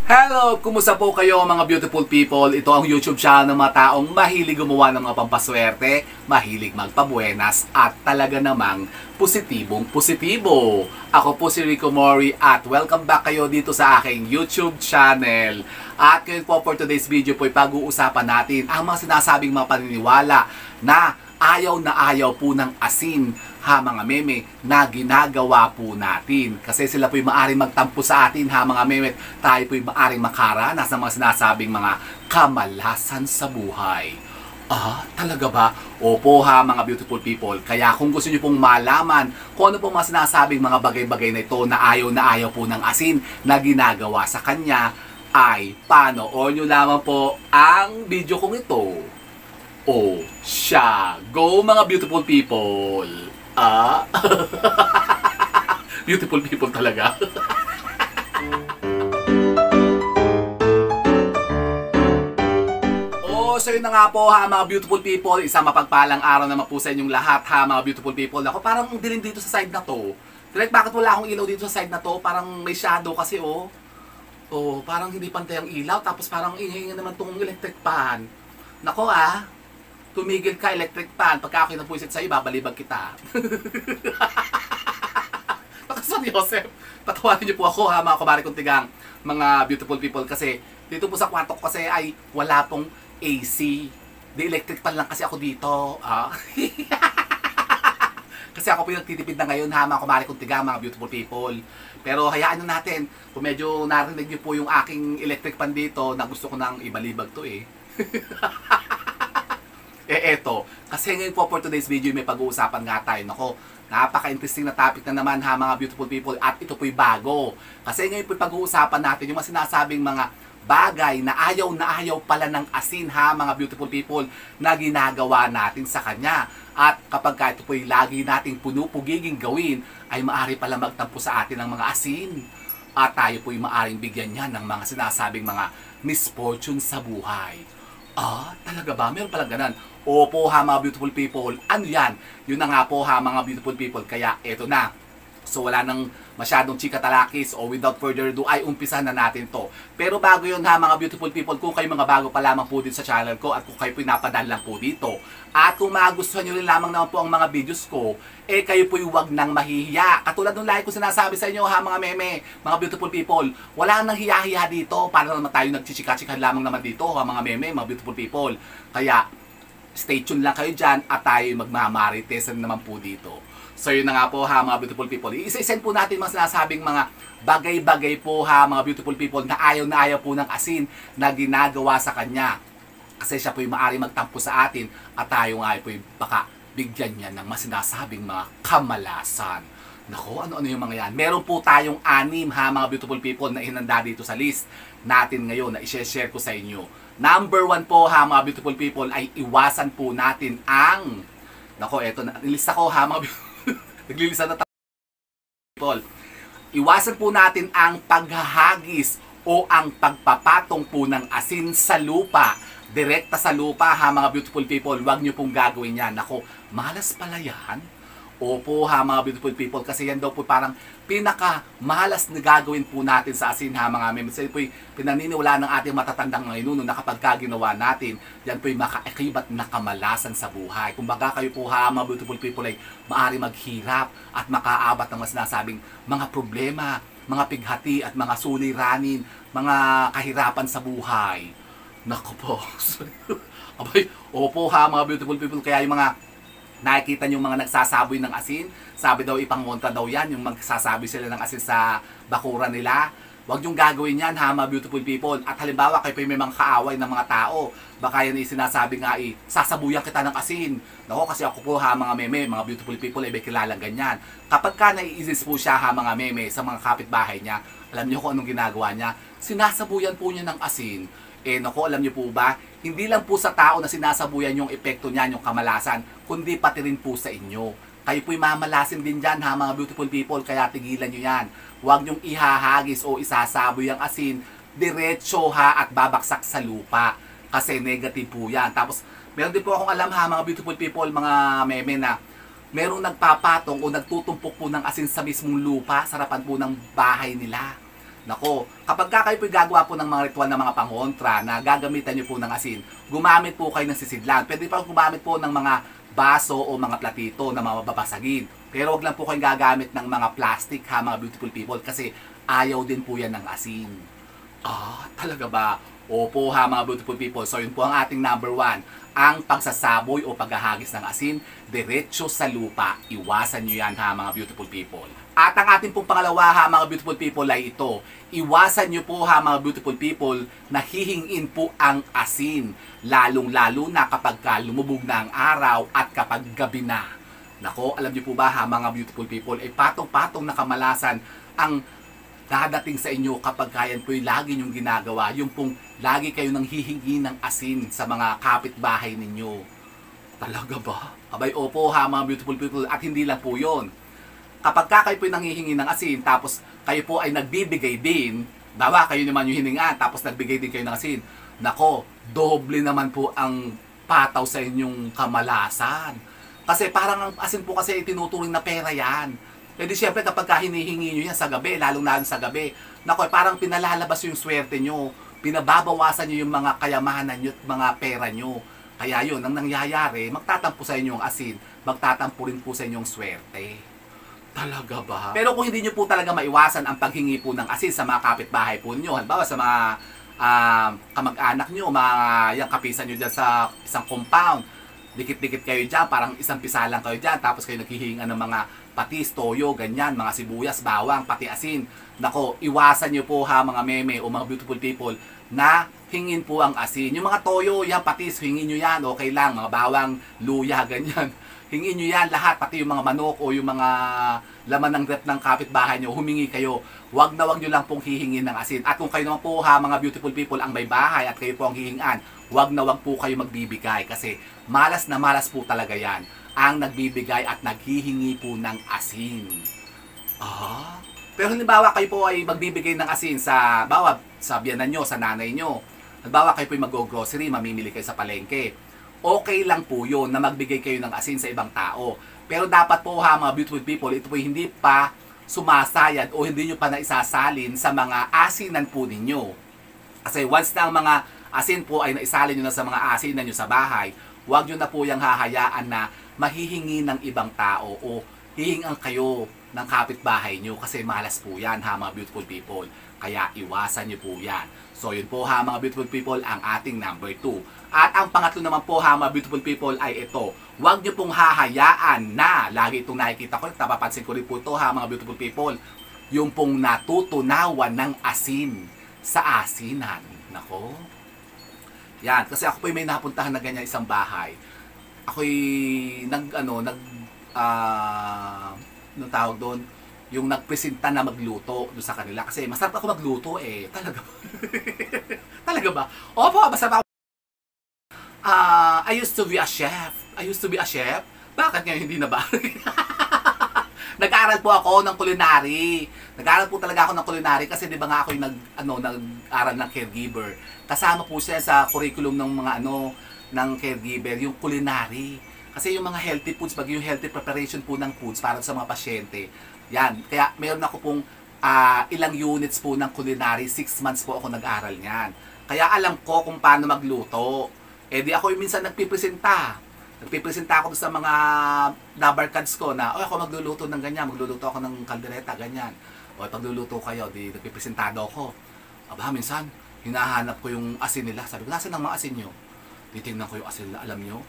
Hello! Kumusta po kayo mga beautiful people? Ito ang YouTube channel ng mga taong mahilig gumawa ng mga pampaswerte, mahilig magpabuenas at talaga namang positibong positibo. Ako po si Rico Mori at welcome back kayo dito sa aking YouTube channel. At ngayon po for today's video po ay pag-uusapan natin ang mga sinasabing mga paniniwala na ayaw po ng asin mga meme na ginagawa po natin. Kasi sila po'y maaring magtampo sa atin mga meme. Tayo po'y maaring makaranas ng mga sinasabing mga kamalasan sa buhay. Talaga ba? Opo mga beautiful people. Kaya kung gusto niyo pong malaman kung ano pong mga sinasabing mga bagay-bagay na ito na ayaw po ng asin na ginagawa sa kanya, ay panoorin nyo lamang po ang video kong ito. Go mga beautiful people! Beautiful people talaga. So yun na nga po mga beautiful people, isang mapagpalang araw naman po sa inyong lahat mga beautiful people. Ako parang dilim dito sa side na to. Direct, bakit wala akong ilaw dito sa side na to? Parang may shadow kasi parang hindi pantay ang ilaw, tapos parang ingay naman tong electric fan. Nako tumigil ka, electric fan. Pagka ako'y napuisit sa'yo, babalibag kita. Sorry, Joseph. Patawarin niyo po ako mga kumari kong tigang, mga beautiful people. Kasi dito po sa kwarto ko kasi ay wala pong AC. Di-electric fan lang kasi ako dito. Kasi ako po yung nagtitipid na ngayon mga kumari kong tigang, mga beautiful people. Pero hayaan nyo natin, kung medyo narinig niyo po yung aking electric fan dito, na gusto ko nang ibalibag to eto, kasi ngayon po for today's video may pag-uusapan nga tayo. Nako, napaka-interesting na topic na naman mga beautiful people, at ito po'y bago. Kasi ngayon po'y pag-uusapan natin yung mga sinasabing mga bagay na ayaw pala ng asin mga beautiful people na ginagawa natin sa kanya. At kapag ito po'y lagi nating punupugiging gawin, ay maaari pala magtampo sa atin ng mga asin. At tayo po'y maaring bigyan niya ng mga sinasabing mga misfortune sa buhay. Talaga ba? Meron palang ganan. Opo mga beautiful people. Ano yan? Yun na nga po mga beautiful people. Kaya eto na. So wala nang masyadong chika-talakis, o without further ado ay umpisahan na natin to. Pero bago yun mga beautiful people, kung kayo mga bago pa lamang po dito sa channel ko, at kung kayo pinapadaan lang po dito, at kung magustuhan nyo rin lamang naman po ang mga videos ko, kayo po'y huwag nang mahihiya. Katulad ng lagi ko sinasabi sa inyo mga meme, mga beautiful people, wala nang hiya-hiya dito. Para naman tayo nagchichika-chika lamang naman dito mga meme, mga beautiful people. Kaya stay tuned lang kayo dyan, at tayo magmamarites naman po dito. So yun na nga po mga beautiful people. Isa-isend po natin mga sinasabing mga bagay-bagay po mga beautiful people na ayaw po ng asin na ginagawa sa kanya. Kasi siya po'y maaari magtampo sa atin, at tayo nga po'y baka bigyan niya ng masinasabing mga kamalasan. Nako, ano-ano yung mga yan? Meron po tayong 6 mga beautiful people na inanda dito sa list natin ngayon na i-share ko sa inyo. Number 1 po mga beautiful people ay iwasan po natin ang... Nako, eto na. Nilista ko mga naglilista na people. Iwasan po natin ang paghahagis o ang pagpapatong po ng asin sa lupa. Direkta sa lupa mga beautiful people. Huwag nyo pong gagawin yan. Nako, malas pala yan. Opo mga beautiful people, kasi yan daw po parang pinaka-malas na gagawin po natin sa asin mga meme. Kasi po'y pinaniniwala ng ating matatandang ngayon na kapag ginawa natin, yan po'y makaakibat na kamalasan sa buhay. Kung baga kayo po mga beautiful people ay maaari maghirap at makaabat ng mas sinasabing mga problema, mga pighati at mga suliranin, mga kahirapan sa buhay. Naku po. Abay, opo mga beautiful people, kaya yung mga nakikita nyo mga nagsasaboy ng asin, sabi daw ipangontra daw yan, yung magsasaboy sila ng asin sa bakuran nila. Huwag nyong gagawin yan mga beautiful people. At halimbawa kayo may mga kaaway ng mga tao, baka yan sinasabi nga sasabuyan kita ng asin. Nako, kasi ako po mga meme, mga beautiful people ay may kilalang ganyan. Kapag ka naiisis po siya mga meme sa mga kapitbahay niya, alam nyo kung anong ginagawa niya? Sinasabuyan po niya ng asin. Naku, alam niyo po ba, hindi lang po sa tao na sinasabuyan yung epekto niyan, yung kamalasan, kundi pati rin po sa inyo. Kayo po'y mamalasin din dyan mga beautiful people, kaya tigilan nyo yan. Huwag nyong ihahagis o isasaboy ang asin, diretso at babaksak sa lupa. Kasi negative po yan. Tapos, meron din po akong alam mga beautiful people, mga meme na merong nagpapatong o nagtutumpok po ng asin sa mismong lupa, sa harapan po ng bahay nila. Nako, kapag kayo po gagawa po ng mga ritual ng mga pangontra na gagamitan nyo po ng asin, gumamit po kayo ng sisidlan. Pwede pa gumamit po ng mga baso o mga platito na mababasagin. Pero wag lang po kayong gagamit ng mga plastic ha, mga beautiful people, kasi ayaw din po yan ng asin. Talaga ba? Opo ha, mga beautiful people. So yun po ang ating number 1. Ang pagsasaboy o paghahagis ng asin, diretso sa lupa. Iwasan nyo yan ha, mga beautiful people. At ang ating pong pangalawa ha, mga beautiful people, ay ito. Iwasan nyo po ha, mga beautiful people, na hihingin po ang asin. Lalong-lalo na kapag lumubog na ang araw at kapag gabi na. Nako, alam nyo po ba ha, mga beautiful people, ay patong-patong na kamalasan ang dadating sa inyo kapag kayan po yung lagi nyong ginagawa. Yung pong lagi kayo nang hihingi ng asin sa mga kapitbahay ninyo. Talaga ba? Abay, opo ha, mga beautiful people, at hindi lang po yun. Kapag kayo po nanghihingi ng asin, tapos kayo po ay nagbibigay din, dawa kayo naman yung hininga, tapos nagbigay din kayo ng asin, nako, doble naman po ang pataw sa inyong kamalasan. Kasi parang ang asin po kasi tinuturing na pera yan. E di syempre kapag hinihingi nyo yan sa gabi, lalong sa gabi, nako, parang pinalalabas yung swerte nyo, pinababawasan nyo yung mga kayamanan nyo at mga pera nyo. Kaya yun, ang nangyayari, magtatampo sa inyong asin, magtatampo rin po sa inyong swerte. Talaga ba? Pero kung hindi nyo po talaga maiwasan ang paghingi po ng asin sa mga kapitbahay po nyo, halimbawa sa mga kamag-anak nyo, mga yung kapisan nyo dyan sa isang compound, dikit-dikit kayo dyan, parang isang pisalang kayo dyan, tapos kayo naghihingan ng mga patis, toyo, ganyan, mga sibuyas, bawang, pati asin. Nako, iwasan nyo po ha, mga meme o mga beautiful people, na hingin po ang asin. Yung mga toyo, yan, patis, hingin nyo yan, okay lang, mga bawang, luya, ganyan. Hingin nyo yan lahat, pati yung mga manok o yung mga laman ng rep ng kapitbahay nyo, humingi kayo. Wag na wag nyo lang pong hihingin ng asin. At kung kayo naman po ha, mga beautiful people, ang may bahay at kayo po ang hihingan, wag na wag po kayo magbibigay kasi malas na malas po talaga yan ang nagbibigay at naghihingi po ng asin. Pero halimbawa kayo po ay magbibigay ng asin sa biyanan nyo, sa nanay nyo. Halimbawa kayo po ay mag-grocery, mamimili kayo sa palengke. Okay lang po yun na magbigay kayo ng asin sa ibang tao. Pero dapat po ha, mga beautiful people, ito po hindi pa sumasayad o hindi nyo pa naisasalin sa mga asinan po ninyo. Kasi once na ang mga asin po ay naisalin nyo na sa mga asinan nyo sa bahay, huwag nyo na po yung hahayaan na mahihingi ng ibang tao o hihingan kayo ng kapitbahay nyo kasi malas po yan ha, mga beautiful people. Kaya iwasan nyo po yan. So yun po ha, mga beautiful people, ang ating number 2. At ang pangatlo naman po ha, mga beautiful people, ay ito. Huwag nyo pong hahayaan na, lagi itong nakikita ko, napapansin ko rin po ito ha, mga beautiful people, yung pong natutunawan ng asin sa asinan. Nako. Yan, kasi ako po may napuntahan na ganyan isang bahay. Ako'y anong tawag doon, yung nagpresenta na magluto doon sa kanila. Kasi masarap ako magluto eh. Talaga ba? Talaga ba? Opo, masarap ako. I used to be a chef. Bakit ngayon hindi na ba? Nag-aaral po ako ng culinary. Nag-aaral po talaga ako ng culinary kasi 'di ba nga ako yung nag-aral ng caregiver. Kasama po siya sa curriculum ng mga ng caregiver, yung culinary. Kasi yung mga healthy foods, yung healthy preparation po ng foods para sa mga pasyente. Yan. Kaya meron ako pong ilang units po ng culinary, 6 months po ako nag-aral niyan. Kaya alam ko kung paano magluto. Eh di ako yung minsan nagpipresenta. Nagpipresenta ako sa mga dabarkads ko na, ako magluluto ng ganyan, magluluto ako ng kaldereta, ganyan. O pagluluto kayo, di nagpipresentado ako. Aba, minsan, hinahanap ko yung asin nila. Sabi ko, nasan ang mga asin nyo? Titingnan ko yung asin na, alam nyo,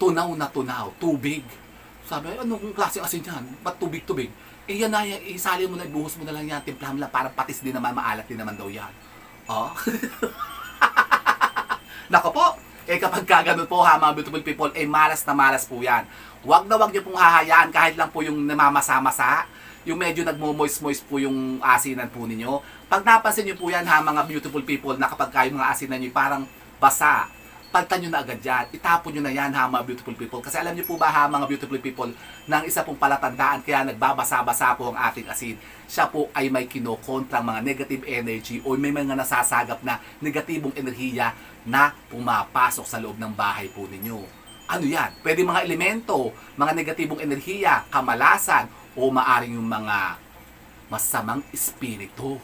tunaw na tunaw, tubig. Sabi, anong klaseng asin yan? Ba't tubig-tubig? Eh yan na, isali mo na, ibuhos mo na lang yan, timplahan mo lang, para patis din naman, maalat din naman daw yan. Oh? Nako po, kapag kagano'n po ha, mga beautiful people, malas na malas po yan. Huwag na huwag nyo pong hahayaan, kahit lang po yung namamasa-masa, yung medyo nagmo-moist-moist po yung asinan po ninyo. Pag napansin nyo po yan ha, mga beautiful people, na kapag kayo mga asinan nyo parang basa, palitan nyo na agad yan. Itapon nyo na yan ha, mga beautiful people. Kasi alam nyo po ba ha, mga beautiful people, ng isa pong palatandaan kaya nagbabasa-basa po ang ating asin, siya po ay may kinokontrang mga negative energy o may mga nasasagap na negatibong enerhiya na pumapasok sa loob ng bahay po ninyo. Ano yan? Pwede mga elemento, mga negatibong enerhiya, kamalasan, o maaring yung mga masamang espiritu.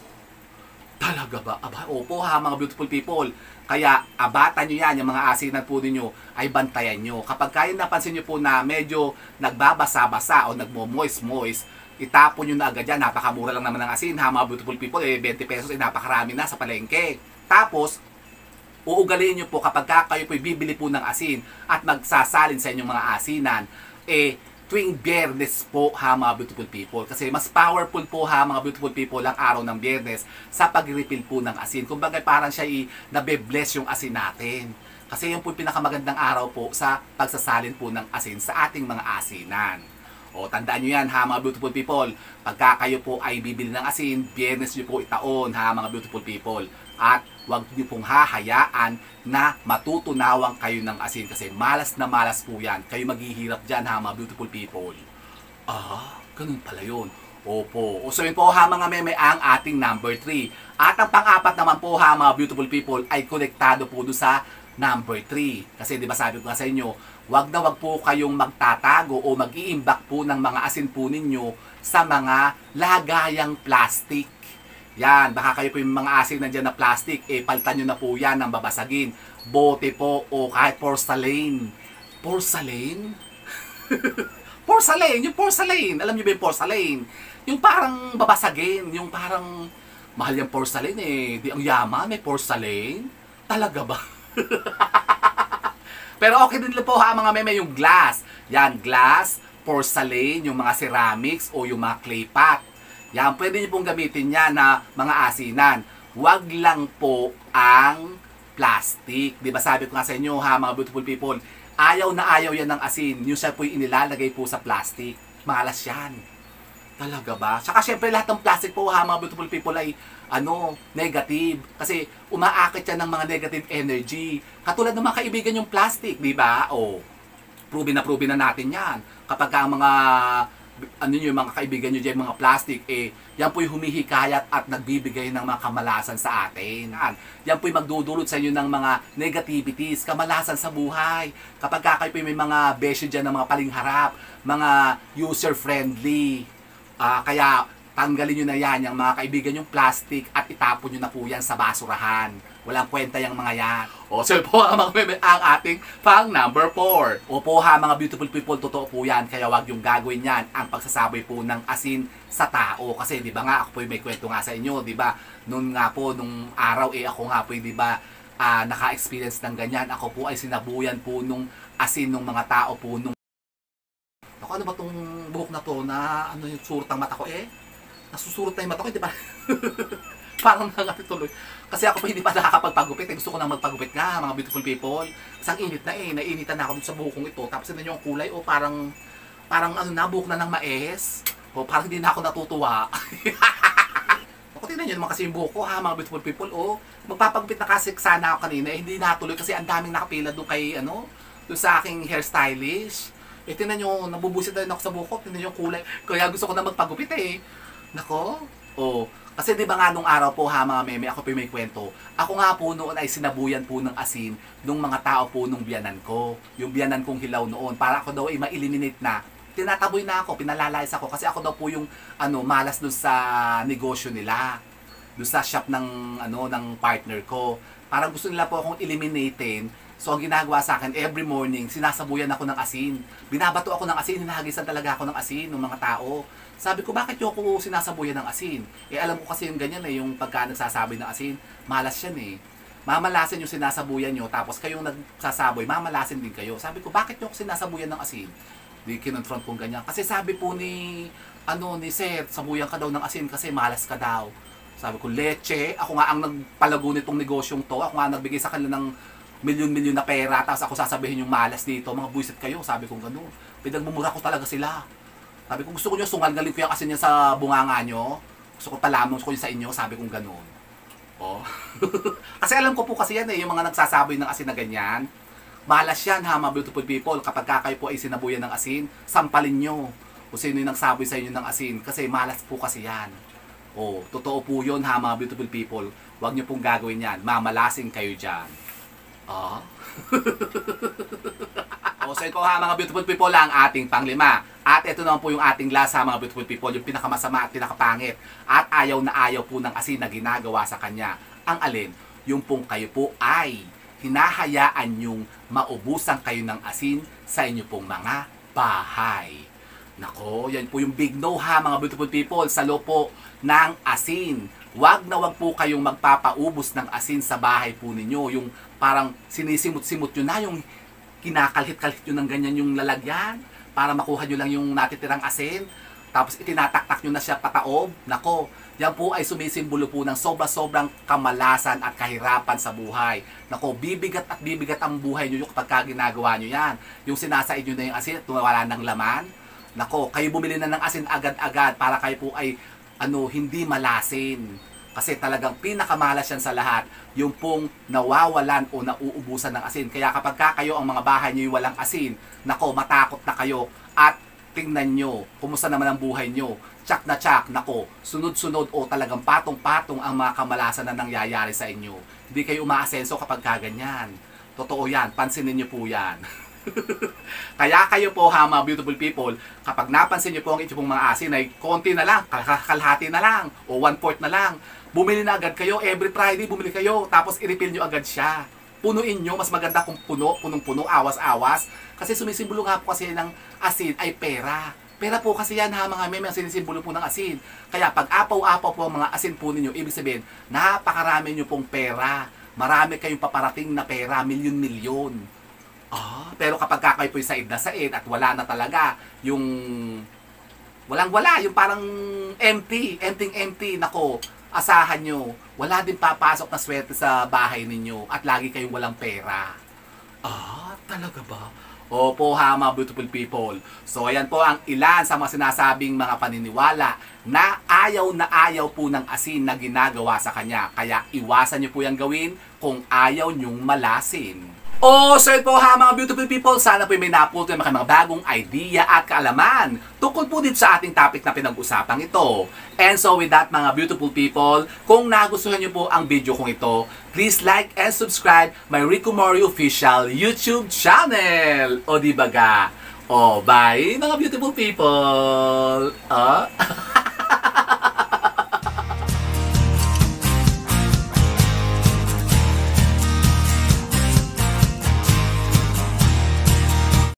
Talaga ba? Aba, opo ha, mga beautiful people. Kaya abatan nyo yan, yung mga asinan po ninyo ay bantayan nyo. Kapag kayo napansin nyo po na medyo nagbabasa-basa o nagmo-moist-moist, itapon nyo na agad yan. Napakamura lang naman ng asin ha, mga beautiful people. 20 pesos ay napakarami na sa palengke. Tapos, uugaliin nyo po kapag kayo po bibili po ng asin at magsasalin sa inyong mga asinan, tuwing Biyernes po ha mga beautiful people. Kasi mas powerful po ha mga beautiful people ang araw ng Biyernes sa pag-refill po ng asin. Kumbaga parang siya nabe-bless yung asin natin. Kasi yun po yung pinakamagandang araw po sa pagsasalin po ng asin sa ating mga asinan. O tandaan nyo yan ha mga beautiful people. Pagka kayo po ay bibili ng asin, Biyernes nyo po itaon ha mga beautiful people. At huwag nyo pong hahayaan na matutunawang kayo ng asin kasi malas na malas po yan. Kayo maghihirap dyan ha mga beautiful people. Ganun pala yun. Opo. So yun po ha mga meme ang ating number 3. At ang pang-apat naman po ha mga beautiful people ay konektado po doon sa number 3. Kasi di ba sabi ko nga sa inyo, wag na wag po kayong magtatago o mag-iimbak po ng mga asin po ninyo sa mga lagayang plastic. Yan, baka kayo po yung mga asin nandiyan na plastic, palitan nyo na po yan ng babasagin. Bote po o kahit porcelain. Porcelain? Porcelain, yung porcelain. Alam niyo ba yung porcelain? Yung parang babasagin, yung parang mahal yung porcelain Di ang yaman, may porcelain. Talaga ba? Pero okay din po ha mga meme yung glass. Yan, glass, porcelain, yung mga ceramics o yung mga clay pot. Yan, pwede nyo pong gamitin yan na mga asinan. Huwag lang po ang plastic. Di ba sabi ko nga sa inyo ha mga beautiful people, ayaw na ayaw yan ng asin. Yung siya po yung inilalagay po sa plastic. Malas yan. Talaga ba? Saka syempre lahat ng plastic po ha mga beautiful people ay negative. Kasi umaakit yan ng mga negative energy. Katulad ng mga kaibigan yung plastic, di ba? Proven na natin yan. Kapag ang mga yung mga kaibigan nyo dyan, mga plastic, yan po yung humihikayat at nagbibigay ng mga kamalasan sa atin. Yan po yung magdudulot sa inyo ng mga negativities, kamalasan sa buhay. Kapag kayo po may mga besyo dyan ng mga palingharap, mga user-friendly, kaya tanggalin nyo na yan, yung mga kaibigan yung plastic at itapon nyo na po yan sa basurahan. Walang kwenta yung mga yan. So po ang ating pang number 4. Opo ha mga beautiful people, totoo po yan. Kaya wag yung gagawin yan, ang pagsasaboy po ng asin sa tao. Kasi di ba nga, ako po may kwento nga sa inyo, di ba? Nung araw ako nga po, di ba, naka-experience ng ganyan. Ako po ay sinabuyan po nung asin ng mga tao po nung ano ba tong buhok na to na yung surot ng mata ko nasusurot na yung mata ko, di ba? Parang tuloy. Kasi ako po hindi pa nakakapagpagupit. Gusto ko nang magpagupit nga, mga beautiful people. Kasi ang init na nainitan na ako dun sa buhok ito. Tapos yun yung kulay, parang buhok na ng maes. Parang hindi na ako natutuwa. Ako tingnan nyo naman kasi yung buhok ko ha, mga beautiful people. Magpapagupit na kasi sana ako kanina. Hindi natuloy kasi ang daming nakapila doon kay, doon sa aking hairstylist. Tingnan nyo, nabubusit na rin ako sa buhok ko. Tingnan nyo yung kulay. Kaya gusto ko na magpagupit Nako. Kasi di ba nga nung araw po ha mga meme, ako po may kwento. Ako nga po noon ay sinabuyan po ng asin nung mga tao po nung biyanan ko. Yung biyanan kong hilaw noon. Para ako daw ay ma-eliminate na. Tinataboy na ako, pinalalayas ako. Kasi ako daw po yung malas dun sa negosyo nila. Dun sa shop ng, ng partner ko. Parang gusto nila po akong eliminatein. So, ang ginagawa sa akin, every morning, sinasabuyan ako ng asin. Binabato ako ng asin, hinahagisan talaga ako ng asin ng mga tao. Sabi ko, bakit yung ako sinasabuyan ng asin? Alam ko kasi yung ganyan yung pagka nagsasaboy ng asin, malas yan Mamalasin yung sinasabuyan nyo, tapos kayong nagsasaboy, mamalasin din kayo. Sabi ko, bakit yung ako sinasabuyan ng asin? Di kinonfront kong ganyan. Kasi sabi po ni Seth, sabuyan ka daw ng asin kasi malas ka daw. Sabi ko, leche, ako nga ang nagpalago nitong negosyong to, ako nga nagbigay sa kanila ng milyon-milyon na pera, tapos ako sasabihin yung malas dito, mga buisit kayo, sabi kong gano'n. Pinagmumura ko talaga sila. Sabi ko, gusto ko nyo sungal-galing ko yung asin niya sa bunganga nyo. Gusto ko palamon ko yun sa inyo, sabi kong gano'n. Kasi alam ko po kasi yan yung mga nagsasaboy ng asin na ganyan. Malas yan ha, mga beautiful people. Kapag kayo po ay sinabuyan ng asin, sampalin nyo kung sino yung nagsaboy sa inyo ng asin. Kasi malas po kasi yan. Totoo po yun ha, mga beautiful people. Huwag nyo pong gagawin yan. Mamalasin kayo dyan. O, so ito ha mga beautiful people ang ating panglima. At ito naman po yung ating lasa mga beautiful people, yung pinakamasama at pinakapangit. At ayaw na ayaw po ng asin na ginagawa sa kanya. Ang alin? Yung pong kayo po ay hinahayaan yung maubusan kayo ng asin sa inyo pong mga bahay. Nako, yan po yung big no ha mga beautiful people sa loob po ng asin. Wag na wag po kayong magpapaubos ng asin sa bahay po ninyo. Yung parang sinisimot-simot nyo na, yung kinakalhit-kalhit nyo ng ganyan yung lalagyan para makuha nyo lang yung natitirang asin. Tapos itinataktak nyo na siya pataob. Nako, yan po ay sumisimbolo po ng sobra-sobrang kamalasan at kahirapan sa buhay. Nako, bibigat at bibigat ang buhay nyo kapag ginagawa nyo yan. Yung sinasaid nyo na yung asin at wala ng laman. Nako, kayo bumili na ng asin agad-agad para kayo po ay hindi malasin. Kasi talagang pinakamalas yan sa lahat, yung pong nawawalan o nauubusan ng asin. Kaya kapag kayo ang mga bahay nyo walang asin, nako, matakot na kayo. At tingnan nyo, kumusta naman ang buhay nyo. Tsak na tsak, nako, sunod-sunod o talagang patong-patong ang mga kamalasan na nangyayari sa inyo. Hindi kayo umaasenso kapag kaganyan. Totoo yan, pansinin nyo po yan. Kaya kayo po ha mga beautiful people, kapag napansin nyo po ang inyong mga asin ay konti na lang, kalahati na lang, o 1/4 na lang, bumili na agad kayo, every Friday bumili kayo, tapos i-refill nyo agad siya. Punuin nyo, mas maganda kung punong-puno, awas-awas, kasi sumisimbolo nga po kasi ng asin ay pera. Pera po kasi yan ha mga meme, ang sinisimbolo po ng asin. Kaya pag apaw-apaw po ang mga asin po ninyo, ibig sabihin, napakarami nyo pong pera. Marami kayong paparating na pera, milyon-milyon. Pero kapag kayo po'y said na said at wala na talaga, yung walang-wala, yung parang empty, nako, asahan nyo, wala din papasok na swerte sa bahay ninyo at lagi kayong walang pera. Talaga ba? Opo ha mga beautiful people. So ayan po ang ilan sa mga sinasabing mga paniniwala na ayaw po ng asin na ginagawa sa kanya. Kaya iwasan nyo po yung gawin kung ayaw nyong malasin. So ito po ha mga beautiful people, sana po may napulto yung mga bagong idea at kaalaman tungkol po dito sa ating topic na pinag-usapang ito. And so with that mga beautiful people, kung nagustuhan nyo po ang video kong ito, please like and subscribe my Rico Mori official YouTube channel. O di baga? Bye mga beautiful people!